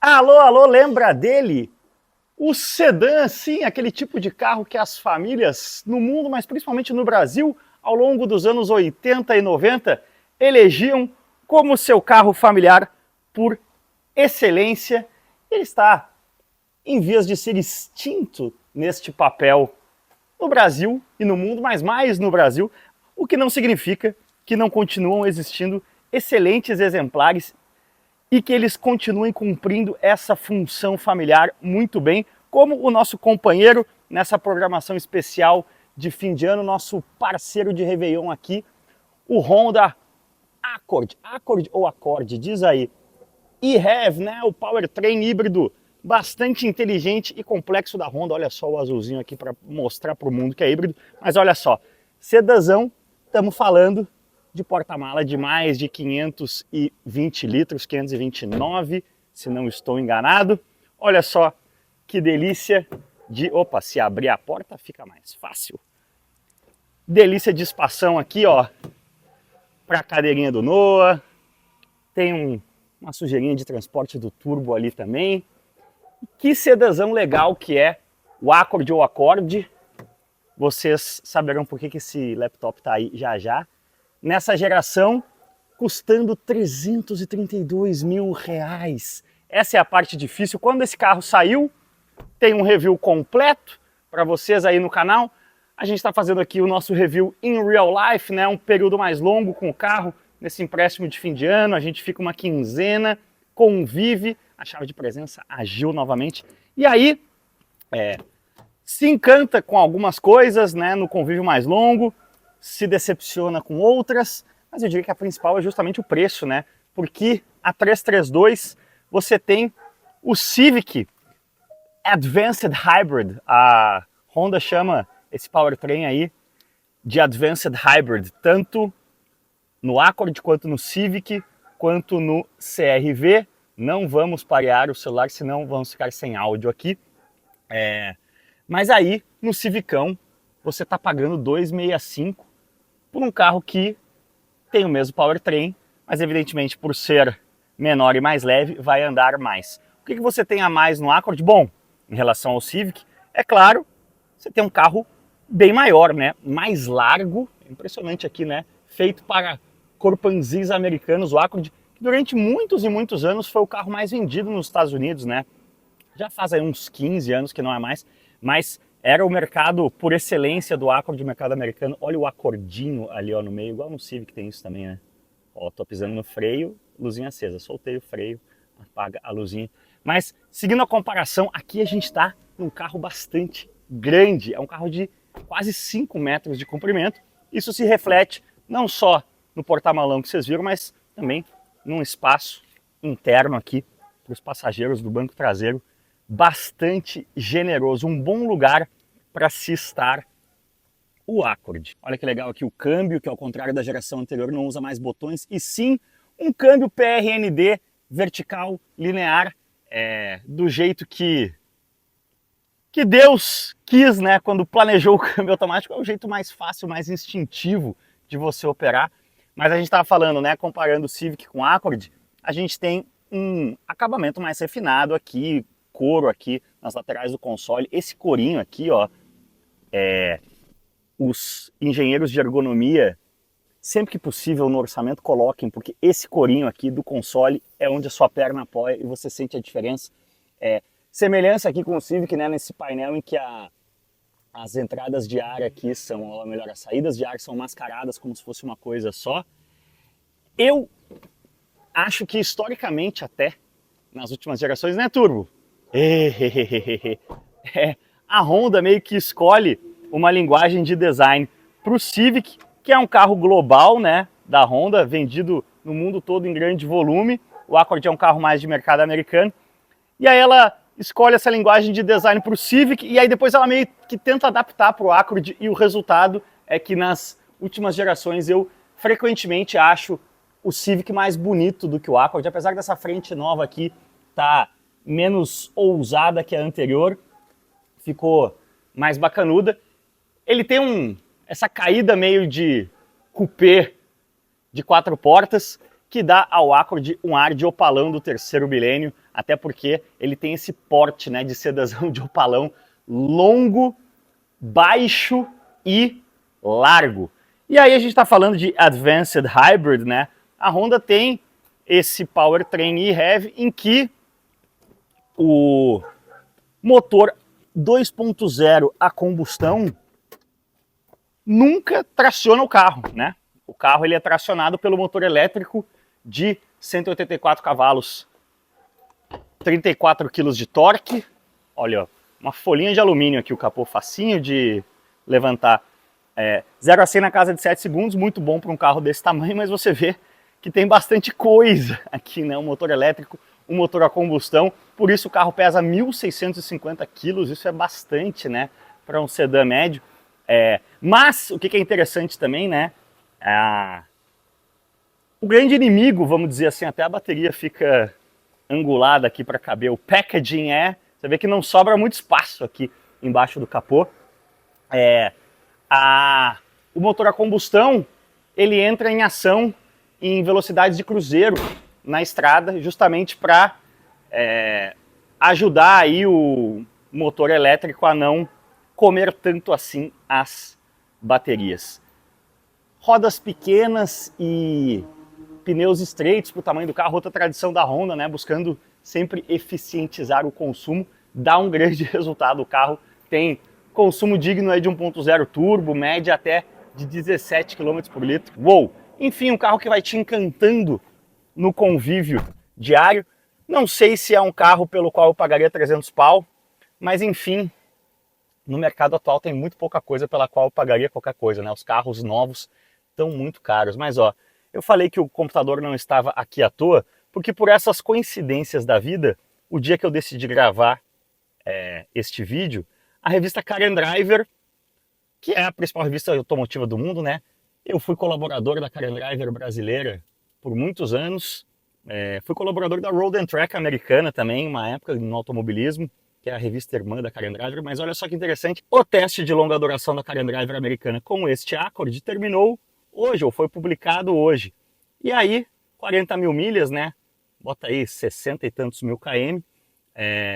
Alô, alô, lembra dele? O sedã, sim, aquele tipo de carro que as famílias no mundo, mas principalmente no Brasil, ao longo dos anos 80 e 90, elegiam como seu carro familiar por excelência. Ele está em vias de ser extinto neste papel no Brasil e no mundo, mas mais no Brasil, o que não significa que não continuam existindo excelentes exemplares e que eles continuem cumprindo essa função familiar muito bem, como o nosso companheiro nessa programação especial de fim de ano, nosso parceiro de Réveillon aqui, o Honda Accord. Accord ou Accord, diz aí. e-HEV, né, o powertrain híbrido bastante inteligente e complexo da Honda. Olha só o azulzinho aqui para mostrar para o mundo que é híbrido, mas olha só, sedãzão, estamos falando de porta-mala de mais de 520 litros, 529, se não estou enganado. Olha só que delícia de... Opa, se abrir a porta fica mais fácil. Delícia de espação aqui, ó, para a cadeirinha do Noah. Tem uma sujeirinha de transporte do turbo ali também. Que sedãzão legal que é o Accord ou Accord. Vocês saberão por que esse laptop tá aí já já. Nessa geração, custando 332 mil reais. Essa é a parte difícil. Quando esse carro saiu, tem um review completo para vocês aí no canal. A gente está fazendo aqui o nosso review in real life, né? Um período mais longo com o carro, nesse empréstimo de fim de ano. A gente fica uma quinzena, convive, a chave de presença agiu novamente. E aí, se encanta com algumas coisas, né? No convívio mais longo, se decepciona com outras, mas eu diria que a principal é justamente o preço, né? Porque a 332 você tem o Civic Advanced Hybrid. A Honda chama esse powertrain aí de Advanced Hybrid, tanto no Accord quanto no Civic, quanto no CR-V. Não vamos parear o celular, senão vamos ficar sem áudio aqui. Mas aí, no Civicão, você está pagando 265 por um carro que tem o mesmo powertrain, mas evidentemente por ser menor e mais leve, vai andar mais. O que você tem a mais no Accord? Bom, em relação ao Civic, é claro, você tem um carro bem maior, né? Mais largo, impressionante aqui, né? Feito para corpanzis americanos, o Accord, que durante muitos e muitos anos foi o carro mais vendido nos Estados Unidos, né? Já faz aí uns 15 anos que não é mais, mas era o mercado por excelência do Accord, do mercado americano. Olha o acordinho ali, ó, no meio, igual no Civic tem isso também, né? Ó, tô pisando no freio, luzinha acesa, soltei o freio, apaga a luzinha. Mas, seguindo a comparação, aqui a gente tá num carro bastante grande, é um carro de quase 5 metros de comprimento. Isso se reflete não só no porta-malão que vocês viram, mas também num espaço interno aqui para os passageiros do banco traseiro, bastante generoso, um bom lugar para se estar o Accord. Olha que legal aqui o câmbio, que ao contrário da geração anterior não usa mais botões, e sim um câmbio PRND vertical, linear, do jeito que Deus quis, né, quando planejou o câmbio automático. É o jeito mais fácil, mais instintivo de você operar. Mas a gente estava falando, né, comparando o Civic com o Accord, a gente tem um acabamento mais refinado aqui, couro aqui nas laterais do console. Esse corinho aqui, ó, os engenheiros de ergonomia, sempre que possível no orçamento, coloquem, porque esse corinho aqui do console é onde a sua perna apoia e você sente a diferença. Semelhança aqui com o Civic, né, nesse painel em que as entradas de ar aqui são, ou melhor, as saídas de ar são mascaradas como se fosse uma coisa só. Eu acho que historicamente até, nas últimas gerações, né, Turbo? A Honda meio que escolhe uma linguagem de design para o Civic, que é um carro global, né, da Honda, vendido no mundo todo em grande volume. O Accord é um carro mais de mercado americano. E aí ela escolhe essa linguagem de design para o Civic, e aí depois ela meio que tenta adaptar para o Accord, e o resultado é que nas últimas gerações eu frequentemente acho o Civic mais bonito do que o Accord, apesar dessa frente nova aqui tá menos ousada que a anterior, ficou mais bacanuda. Ele tem essa caída meio de coupé de 4 portas, que dá ao Accord um ar de opalão do terceiro milênio, até porque ele tem esse porte, né, de sedãzão de opalão longo, baixo e largo. E aí a gente está falando de Advanced Hybrid, né? A Honda tem esse powertrain e-heavy em que o motor 2.0 a combustão nunca traciona o carro, né? O carro ele é tracionado pelo motor elétrico de 184 cavalos, 34 kg de torque. Olha, uma folhinha de alumínio aqui, o capô facinho de levantar. 0 a 100 na casa de 7 segundos, muito bom para um carro desse tamanho, mas você vê que tem bastante coisa aqui, né? Um motor elétrico, um motor a combustão, por isso o carro pesa 1.650 quilos, isso é bastante, né? Para um sedã médio. Mas o que é interessante também, né? O grande inimigo, vamos dizer assim, até a bateria fica angulada aqui para caber. O packaging você vê que não sobra muito espaço aqui embaixo do capô. O motor a combustão, ele entra em ação em velocidades de cruzeiro na estrada, justamente para ajudar aí o motor elétrico a não comer tanto assim as baterias. Rodas pequenas e pneus estreitos para o tamanho do carro, outra tradição da Honda, né? Buscando sempre eficientizar o consumo, dá um grande resultado. O carro tem consumo digno aí de 1.0 turbo, média até de 17 km por litro. Uou! Enfim, um carro que vai te encantando no convívio diário. Não sei se é um carro pelo qual eu pagaria 300 pau, mas enfim, no mercado atual tem muito pouca coisa pela qual eu pagaria qualquer coisa, né? Os carros novos estão muito caros. Mas ó, eu falei que o computador não estava aqui à toa, porque por essas coincidências da vida, o dia que eu decidi gravar este vídeo, a revista Car and Driver, que é a principal revista automotiva do mundo, né? Eu fui colaborador da Car and Driver brasileira por muitos anos. Fui colaborador da Road and Track americana também, uma época no automobilismo, que é a revista irmã da Car and Driver. Mas olha só que interessante, o teste de longa duração da Car and Driver americana com este Accord terminou hoje, ou foi publicado hoje. E aí, 40 mil milhas, né? Bota aí 60 e tantos mil km.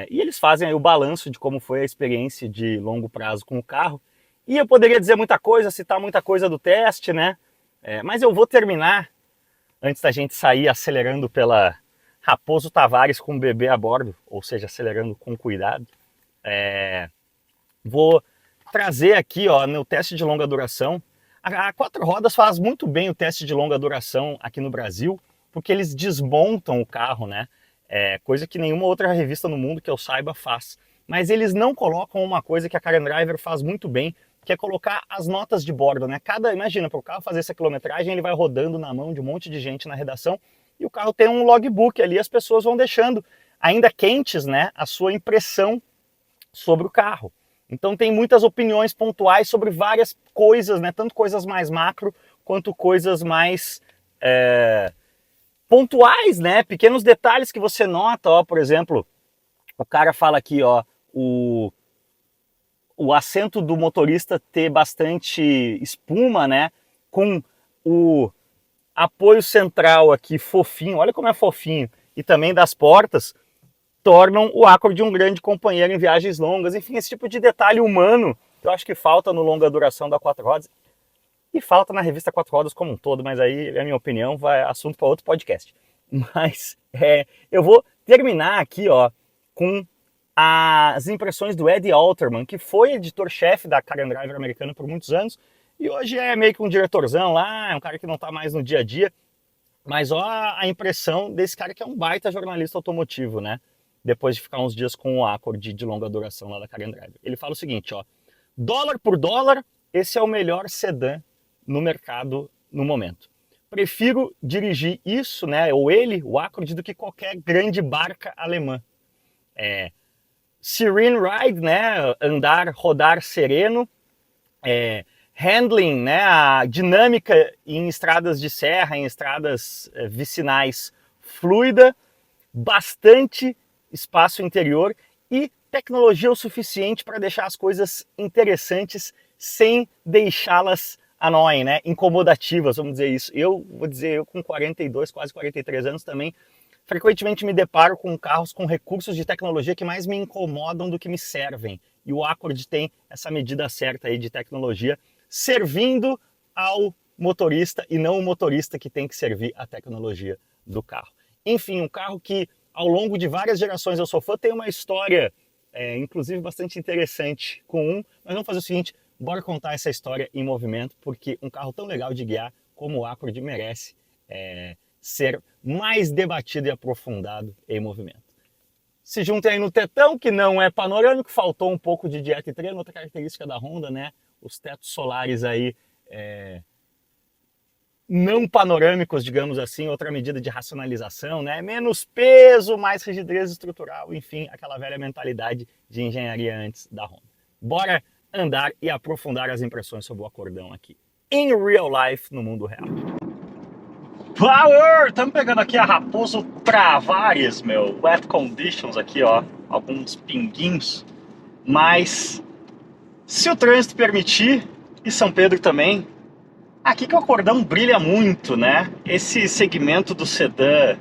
E eles fazem aí o balanço de como foi a experiência de longo prazo com o carro. E eu poderia dizer muita coisa, citar muita coisa do teste, né? Mas eu vou terminar, antes da gente sair acelerando pela Raposo Tavares com o bebê a bordo, ou seja, acelerando com cuidado. Vou trazer aqui, ó, no teste de longa duração. A Quatro Rodas faz muito bem o teste de longa duração aqui no Brasil, porque eles desmontam o carro, né? Coisa que nenhuma outra revista no mundo que eu saiba faz. Mas eles não colocam uma coisa que a Car and Driver faz muito bem, que é colocar as notas de bordo, né? Imagina, para o carro fazer essa quilometragem, ele vai rodando na mão de um monte de gente na redação, e o carro tem um logbook ali, as pessoas vão deixando ainda quentes, né, a sua impressão sobre o carro. Então tem muitas opiniões pontuais sobre várias coisas, né? Tanto coisas mais macro quanto coisas mais pontuais, né? Pequenos detalhes que você nota, ó, por exemplo, o cara fala aqui, ó, o assento do motorista ter bastante espuma, né? Com o apoio central aqui fofinho, olha como é fofinho, e também das portas, tornam o Accord um grande companheiro em viagens longas. Enfim, esse tipo de detalhe humano eu acho que falta no longa duração da Quatro Rodas e falta na revista Quatro Rodas como um todo, mas aí é a minha opinião, vai assunto para outro podcast. Mas eu vou terminar aqui, ó, com as impressões do Eddie Alterman, que foi editor-chefe da Car and Driver americana por muitos anos e hoje é meio que um diretorzão lá, é um cara que não está mais no dia a dia, mas ó a impressão desse cara que é um baita jornalista automotivo, né? Depois de ficar uns dias com o Accord de longa duração lá da Car and Driver. Ele fala o seguinte, ó, dólar por dólar, esse é o melhor sedã no mercado no momento. Prefiro dirigir isso, né, ou o Accord, do que qualquer grande barca alemã. Serene ride, né, rodar sereno, handling, né, a dinâmica em estradas de serra, em estradas vicinais fluida, bastante espaço interior e tecnologia o suficiente para deixar as coisas interessantes sem deixá-las annoying, né? Incomodativas, vamos dizer isso. Eu vou dizer, eu com 42, quase 43 anos também, frequentemente me deparo com carros com recursos de tecnologia que mais me incomodam do que me servem. E o Accord tem essa medida certa aí de tecnologia, servindo ao motorista e não o motorista que tem que servir a tecnologia do carro. Enfim, um carro que ao longo de várias gerações eu sou fã, tem uma história, inclusive bastante interessante com um. Mas vamos fazer o seguinte, bora contar essa história em movimento, porque um carro tão legal de guiar como o Accord merece ser mais debatido e aprofundado em movimento. Se juntem aí no tetão, que não é panorâmico, faltou um pouco de dieta e treino, outra característica da Honda, né? Os tetos solares aí não panorâmicos, digamos assim, outra medida de racionalização, né? Menos peso, mais rigidez estrutural, enfim, aquela velha mentalidade de engenharia antes da Honda. Bora andar e aprofundar as impressões sobre o Accordão aqui, em real life, no mundo real. Power! Estamos pegando aqui a Raposo Travares, meu. Wet conditions aqui, ó. Alguns pinguinhos. Mas, se o trânsito permitir, e São Pedro também, aqui que o Accordão brilha muito, né? Esse segmento do sedã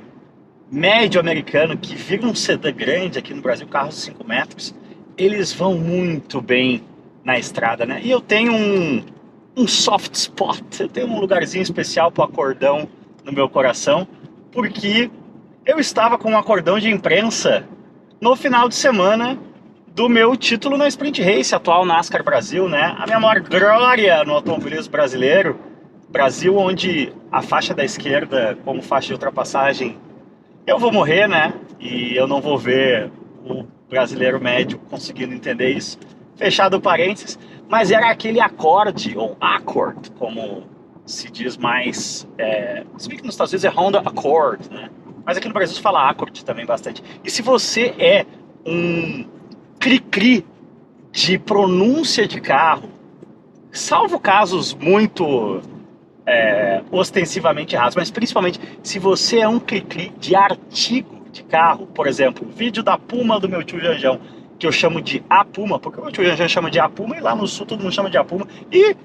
médio americano, que vira um sedã grande aqui no Brasil, carros de 5 metros, eles vão muito bem na estrada, né? E eu tenho um soft spot, eu tenho um lugarzinho especial para o Accordão no meu coração, porque eu estava com um Accordão de imprensa no final de semana do meu título na Sprint Race, atual NASCAR Brasil, né? A minha maior glória no automobilismo brasileiro, Brasil onde a faixa da esquerda como faixa de ultrapassagem, eu vou morrer, né? E eu não vou ver o brasileiro médio conseguindo entender isso. Fechado parênteses, mas era aquele acorde, ou Accord, como se diz mais, se bem que nos Estados Unidos é Honda Accord, né? Mas aqui no Brasil se fala Accord também bastante. E se você é um cri-cri de pronúncia de carro, salvo casos muito ostensivamente errados, mas principalmente se você é um cri-cri de artigo de carro, por exemplo, vídeo da Puma do meu tio Janjão, que eu chamo de A Puma, porque o meu tio Janjão chama de A Puma e lá no sul todo mundo chama de A Puma, e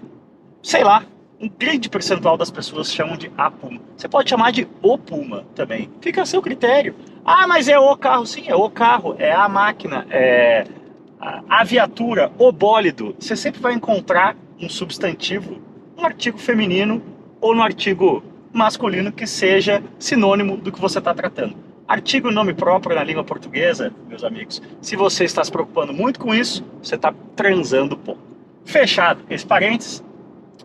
sei lá, um grande percentual das pessoas chamam de A Puma. Você pode chamar de O Puma também, fica a seu critério. Ah, mas é o carro, sim, é o carro, é a máquina, é a viatura, o bólido. Você sempre vai encontrar um substantivo no artigo feminino ou no artigo masculino que seja sinônimo do que você está tratando. Artigo e nome próprio na língua portuguesa, meus amigos, se você está se preocupando muito com isso, você está transando pouco. Fechado esse parênteses,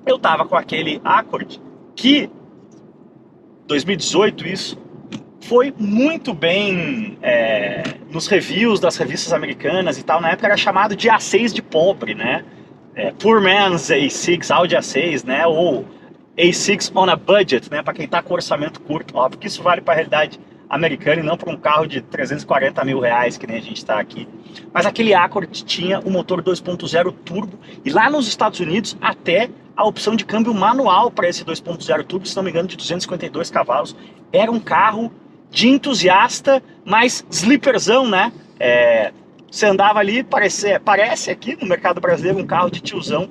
eu estava com aquele Accord que, 2018 isso, foi muito bem nos reviews das revistas americanas e tal. Na época era chamado de A6 de pobre, né? Poor Man's A6, Audi A6, né? Ou A6 on a budget, né? Para quem está com orçamento curto, óbvio que isso vale para a realidade americana e não para um carro de 340 mil reais, que nem a gente está aqui. Mas aquele Accord tinha o motor 2.0 turbo e lá nos Estados Unidos até a opção de câmbio manual para esse 2.0 turbo, se não me engano, de 252 cavalos. Era um carro de entusiasta, mas sleeperzão, né? Você andava ali, parece aqui no mercado brasileiro um carro de tiozão,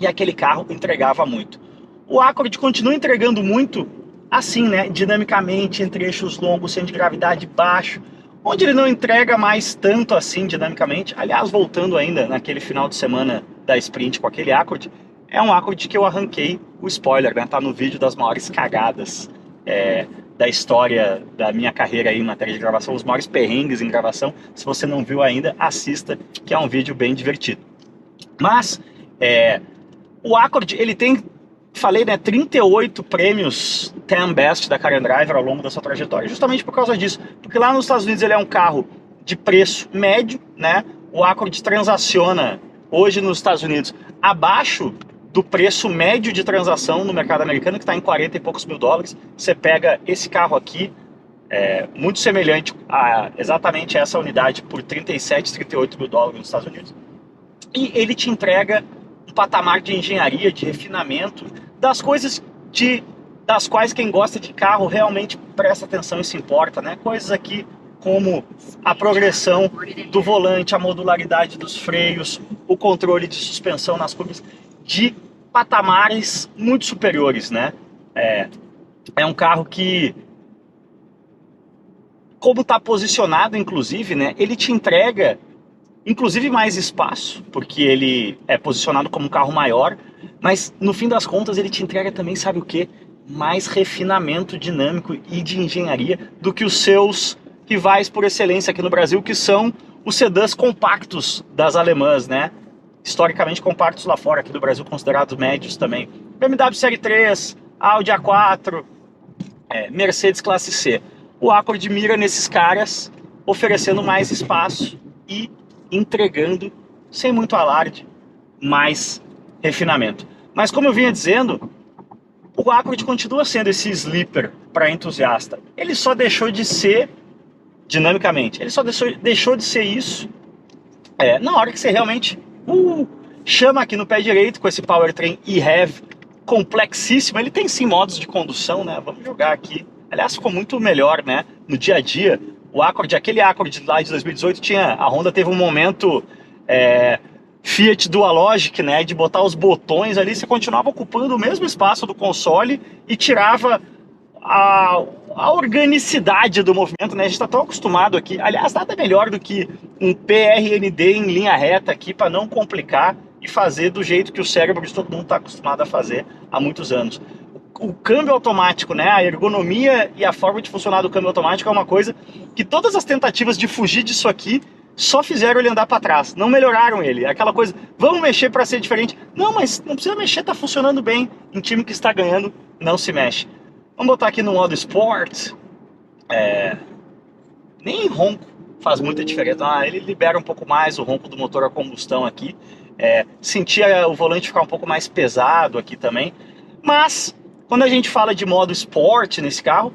e aquele carro entregava muito. O Accord continua entregando muito assim, né? Dinamicamente, entre eixos longos, centro de gravidade baixo, onde ele não entrega mais tanto assim dinamicamente. Aliás, voltando ainda naquele final de semana da Sprint com aquele Accord, é um Accord que eu arranquei o spoiler, né? Tá no vídeo das maiores cagadas da história da minha carreira aí em matéria de gravação, os maiores perrengues em gravação. Se você não viu ainda, assista, que é um vídeo bem divertido. Mas o Accord, ele tem, falei, né, 38 prêmios 10 Best da Car and Driver ao longo da sua trajetória, justamente por causa disso, porque lá nos Estados Unidos ele é um carro de preço médio, né? O Accord transaciona hoje nos Estados Unidos abaixo do preço médio de transação no mercado americano, que está em 40 e poucos mil dólares. Você pega esse carro aqui, muito semelhante a exatamente essa unidade, por 37, 38 mil dólares nos Estados Unidos. E ele te entrega um patamar de engenharia, de refinamento, das coisas das quais quem gosta de carro realmente presta atenção e se importa, né? Coisas aqui como a progressão do volante, a modularidade dos freios, o controle de suspensão nas curvas, de patamares muito superiores, né? É um carro que, como está posicionado, inclusive, né? Ele te entrega, inclusive, mais espaço, porque ele é posicionado como um carro maior, mas no fim das contas ele te entrega também, sabe o quê? Mais refinamento dinâmico e de engenharia do que os seus rivais por excelência aqui no Brasil, que são os sedãs compactos das alemãs, né? Historicamente compactos lá fora, aqui do Brasil considerados médios também. BMW Série 3, Audi A4, Mercedes Classe C. O Accord mira nesses caras, oferecendo mais espaço e entregando, sem muito alarde, mais refinamento. Mas como eu vinha dizendo, o Accord continua sendo esse sleeper para entusiasta. Ele só deixou de ser, dinamicamente, ele só deixou de ser isso na hora que você realmente chama aqui no pé direito com esse powertrain e-Hev complexíssimo. Ele tem sim modos de condução, né? Vamos jogar aqui. Aliás, ficou muito melhor, né? No dia a dia. O Accord, aquele Accord lá de 2018, a Honda teve um momento Fiat Dualogic, né? De botar os botões ali, você continuava ocupando o mesmo espaço do console e tirava a organicidade do movimento, né? A gente está tão acostumado aqui. Aliás, nada melhor do que um PRND em linha reta aqui para não complicar e fazer do jeito que o cérebro de todo mundo está acostumado a fazer há muitos anos. O câmbio automático, né? A ergonomia e a forma de funcionar do câmbio automático é uma coisa que todas as tentativas de fugir disso aqui só fizeram ele andar para trás, não melhoraram ele. Aquela coisa, vamos mexer para ser diferente. Não, mas não precisa mexer, tá funcionando bem. Em time que está ganhando, não se mexe. Vamos botar aqui no modo Sport. Nem ronco faz muita diferença. Ele libera um pouco mais o ronco do motor a combustão aqui. Sentia o volante ficar um pouco mais pesado aqui também. Mas, quando a gente fala de modo Sport nesse carro,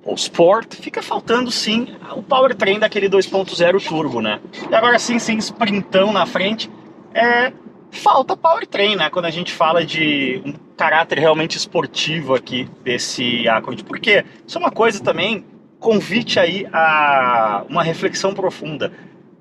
o Sport, fica faltando sim o powertrain daquele 2.0 turbo, né? E agora sim, sem sprintão na frente, falta powertrain, né? Quando a gente fala de um caráter realmente esportivo aqui desse Accord. Porque isso é uma coisa também, convite aí a uma reflexão profunda.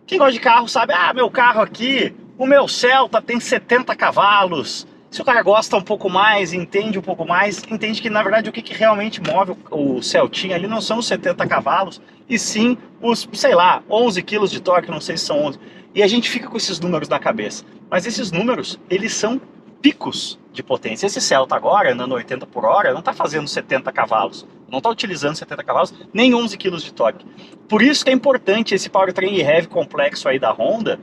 Quem gosta de carro sabe, meu carro aqui, o meu Celta tem 70 cavalos. Se o cara gosta um pouco mais, entende um pouco mais, entende que na verdade o que realmente move o Celtinha ali não são os 70 cavalos, e sim os, sei lá, 11 quilos de torque, não sei se são 11. E a gente fica com esses números na cabeça. Mas esses números, eles são picos de potência. Esse Celta agora, andando 80 por hora, não está fazendo 70 cavalos, não está utilizando 70 cavalos, nem 11 quilos de torque. Por isso que é importante esse powertrain e-Hev complexo aí da Honda.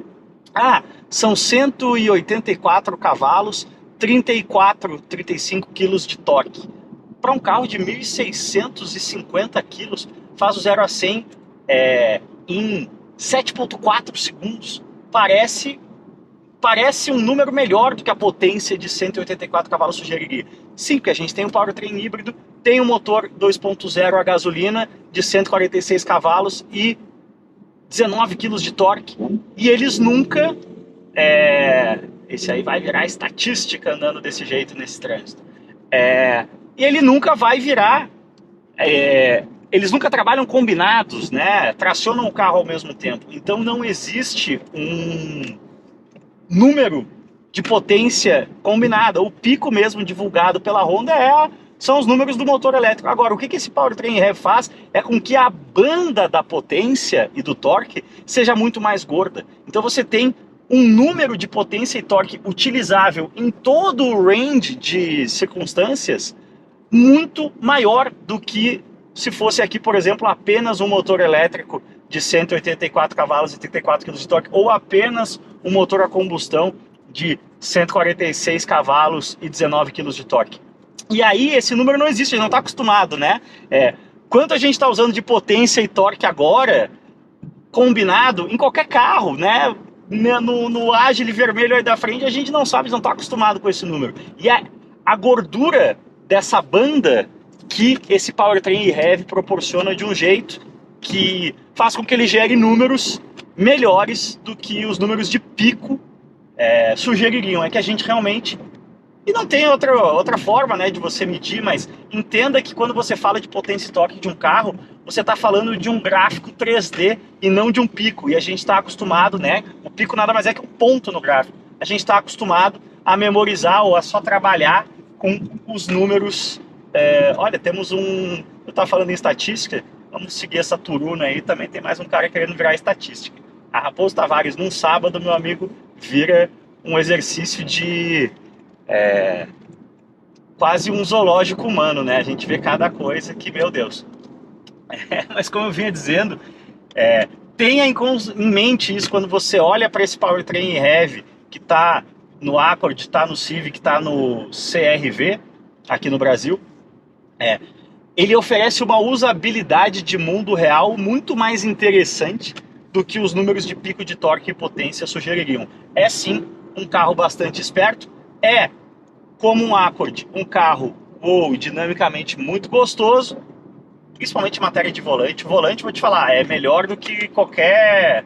São 184 cavalos, 35 quilos de torque. Para um carro de 1.650 quilos, faz o 0 a 100 em 7,4 segundos. Parece um número melhor do que a potência de 184 cavalos sugeriria. Sim, porque a gente tem um powertrain híbrido, tem um motor 2.0 a gasolina de 146 cavalos e 19 quilos de torque. E eles nunca... esse aí vai virar estatística andando desse jeito nesse trânsito. E ele nunca vai virar... eles nunca trabalham combinados, né? Tracionam o carro ao mesmo tempo. Então não existe um número de potência combinada. O pico mesmo divulgado pela Honda são os números do motor elétrico. Agora, o que esse powertrain e-Hev faz é com que a banda da potência e do torque seja muito mais gorda. Então você tem um número de potência e torque utilizável em todo o range de circunstâncias muito maior do que se fosse aqui, por exemplo, apenas um motor elétrico de 184 cavalos e 34 kg de torque, ou apenas um motor a combustão de 146 cavalos e 19 kg de torque. E aí esse número não existe, a gente não está acostumado, né? Quanto a gente está usando de potência e torque agora, combinado em qualquer carro, né? No Agile vermelho aí da frente, a gente não sabe, não está acostumado com esse número. E a gordura dessa banda que esse powertrain e-Hev proporciona de um jeito que faz com que ele gere números melhores do que os números de pico sugeririam. É que a gente realmente... E não tem outra forma, né, de você medir, mas entenda que quando você fala de potência e torque de um carro, você está falando de um gráfico 3D e não de um pico. E a gente está acostumado, né? O pico nada mais é que um ponto no gráfico. A gente está acostumado a memorizar ou a só trabalhar com os números. Olha, temos um... Eu estava falando em estatística, vamos seguir essa turuna aí, também tem mais um cara querendo virar estatística. A Raposo Tavares, num sábado, meu amigo, vira um exercício de... quase um zoológico humano, né? A gente vê cada coisa que, meu Deus. Mas como eu vinha dizendo, tenha em mente isso quando você olha para esse powertrain heavy que está no Accord, está no Civic, está no CR-V, aqui no Brasil. Ele oferece uma usabilidade de mundo real muito mais interessante do que os números de pico de torque e potência sugeririam. É sim um carro bastante esperto, como um Accord, um carro dinamicamente muito gostoso, principalmente em matéria de volante. O volante, vou te falar, é melhor do que qualquer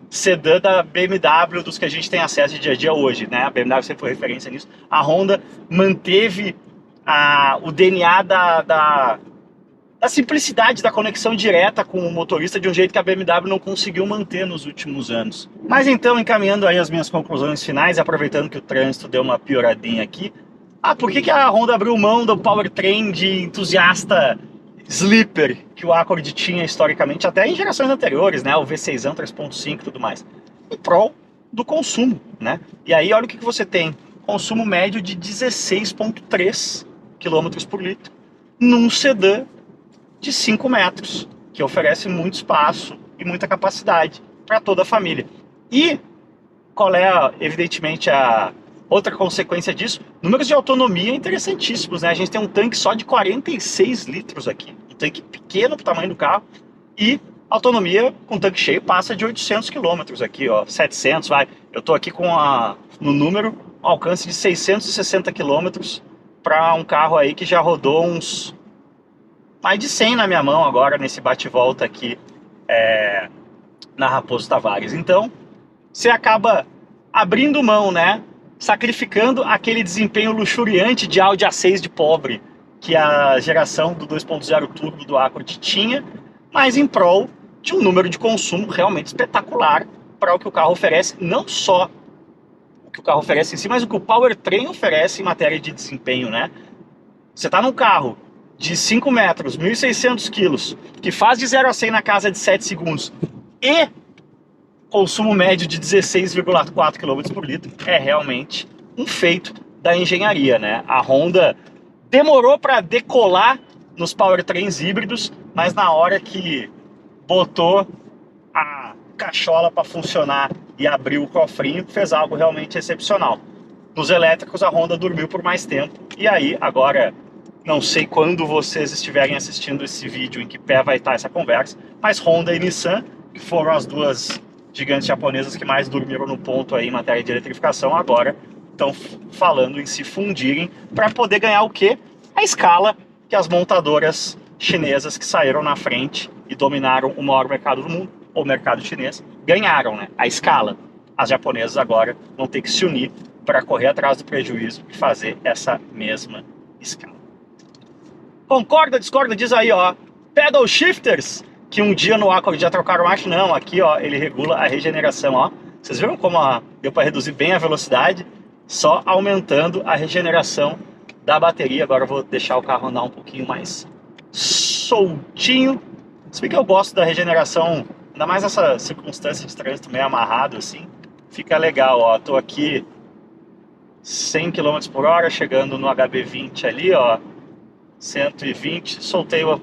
sedã da BMW dos que a gente tem acesso de dia a dia hoje, né? A BMW sempre foi referência nisso. A Honda manteve o DNA da simplicidade da conexão direta com o motorista de um jeito que a BMW não conseguiu manter nos últimos anos. Mas então, encaminhando aí as minhas conclusões finais, aproveitando que o trânsito deu uma pioradinha aqui, por que a Honda abriu mão do powertrain de entusiasta sleeper que o Accord tinha historicamente, até em gerações anteriores, né? O V6 3.5 e tudo mais, em prol do consumo, né? E aí olha o que você tem, consumo médio de 16,3 km por litro num sedã de 5 metros, que oferece muito espaço e muita capacidade para toda a família. E qual é, evidentemente, a outra consequência disso? Números de autonomia interessantíssimos, né? A gente tem um tanque só de 46 litros aqui, um tanque pequeno para o tamanho do carro, e autonomia com tanque cheio passa de 800 km aqui, ó, 700, vai. Eu estou aqui com no número, um alcance de 660 km para um carro aí que já rodou uns mais de 100 na minha mão agora, nesse bate-volta aqui na Raposo Tavares. Então, você acaba abrindo mão, né? Sacrificando aquele desempenho luxuriante de Audi A6 de pobre que a geração do 2.0 turbo do Accord tinha, mas em prol de um número de consumo realmente espetacular para o que o carro oferece, não só o que o carro oferece em si, mas o que o powertrain oferece em matéria de desempenho, né? Você está num carro de 5 metros, 1.600 quilos, que faz de 0 a 100 na casa de 7 segundos e consumo médio de 16,4 km por litro, é realmente um feito da engenharia, né? A Honda demorou para decolar nos powertrains híbridos, mas na hora que botou a cachola para funcionar e abriu o cofrinho, fez algo realmente excepcional. Nos elétricos, a Honda dormiu por mais tempo, e aí, agora, não sei quando vocês estiverem assistindo esse vídeo, em que pé vai estar essa conversa, mas Honda e Nissan, que foram as duas gigantes japonesas que mais dormiram no ponto aí em matéria de eletrificação, agora estão falando em se fundirem para poder ganhar o quê? A escala que as montadoras chinesas que saíram na frente e dominaram o maior mercado do mundo, o mercado chinês, ganharam, né? A escala. As japonesas agora vão ter que se unir para correr atrás do prejuízo e fazer essa mesma escala. Concorda, discorda? Diz aí, ó. Pedal shifters, que um dia no Accord já trocaram marcha. Não, aqui, ó, ele regula a regeneração, ó. Vocês viram como deu para reduzir bem a velocidade? Só aumentando a regeneração da bateria. Agora eu vou deixar o carro andar um pouquinho mais soltinho. Se bem que eu gosto da regeneração, ainda mais nessa circunstância de trânsito meio amarrado assim. Fica legal, ó. Tô aqui 100 km por hora, chegando no HB20 ali, ó. 120, soltei o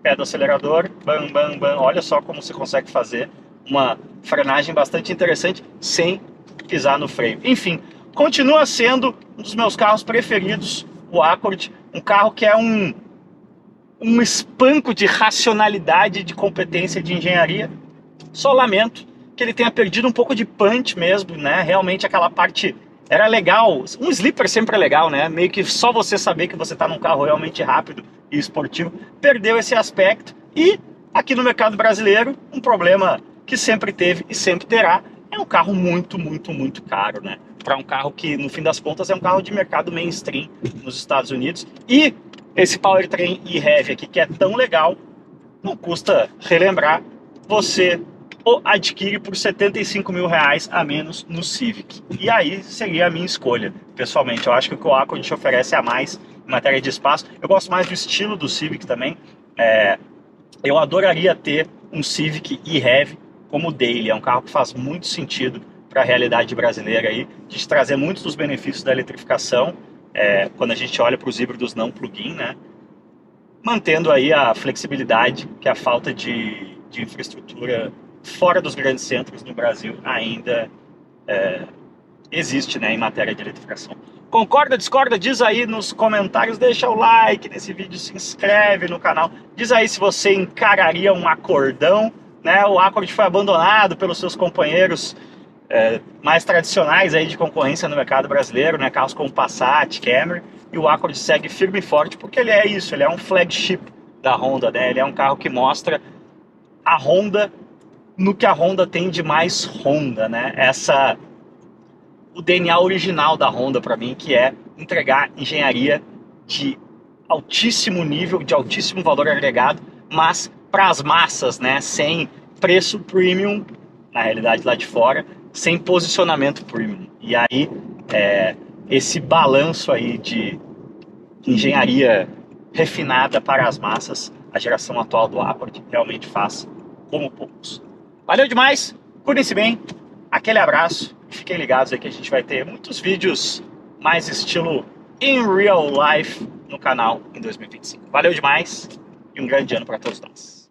pé do acelerador, bam, bam, bam. Olha só como você consegue fazer uma frenagem bastante interessante sem pisar no freio. Enfim, continua sendo um dos meus carros preferidos, o Accord, um carro que é um espanco de racionalidade, de competência, de engenharia. Só lamento que ele tenha perdido um pouco de punch mesmo, né? Realmente aquela parte era legal, um sleeper sempre é legal, né? Meio que só você saber que você está num carro realmente rápido e esportivo, perdeu esse aspecto. E aqui no mercado brasileiro, um problema que sempre teve e sempre terá, é um carro muito, muito, muito caro, né? Para um carro que, no fim das contas, é um carro de mercado mainstream nos Estados Unidos. E esse powertrain e heavy aqui, que é tão legal, não custa relembrar, você ou adquire por R$75 mil a menos no Civic. E aí seria a minha escolha, pessoalmente. Eu acho que o que o Accord te oferece a mais em matéria de espaço. Eu gosto mais do estilo do Civic também. Eu adoraria ter um Civic e-Heavy como o Daily. É um carro que faz muito sentido para a realidade brasileira aí, de trazer muitos dos benefícios da eletrificação, quando a gente olha para os híbridos não plug-in, né? Mantendo aí a flexibilidade que a falta de infraestrutura fora dos grandes centros no Brasil ainda existe, né, em matéria de eletrificação. Concorda, discorda? Diz aí nos comentários, deixa o like nesse vídeo, se inscreve no canal. Diz aí se você encararia um Accordão, né? O Accord foi abandonado pelos seus companheiros mais tradicionais aí de concorrência no mercado brasileiro, né? Carros como Passat, Camry, e o Accord segue firme e forte porque ele é isso, ele é um flagship da Honda, né? Ele é um carro que mostra a Honda no que a Honda tem de mais Honda, né? O DNA original da Honda para mim, que é entregar engenharia de altíssimo nível, de altíssimo valor agregado, mas para as massas, né? Sem preço premium, na realidade lá de fora, sem posicionamento premium. E aí, esse balanço aí de engenharia refinada para as massas, a geração atual do Accord realmente faz como poucos. Valeu demais, cuidem-se bem, aquele abraço, e fiquem ligados aí que a gente vai ter muitos vídeos mais estilo in real life no canal em 2025. Valeu demais e um grande ano para todos nós.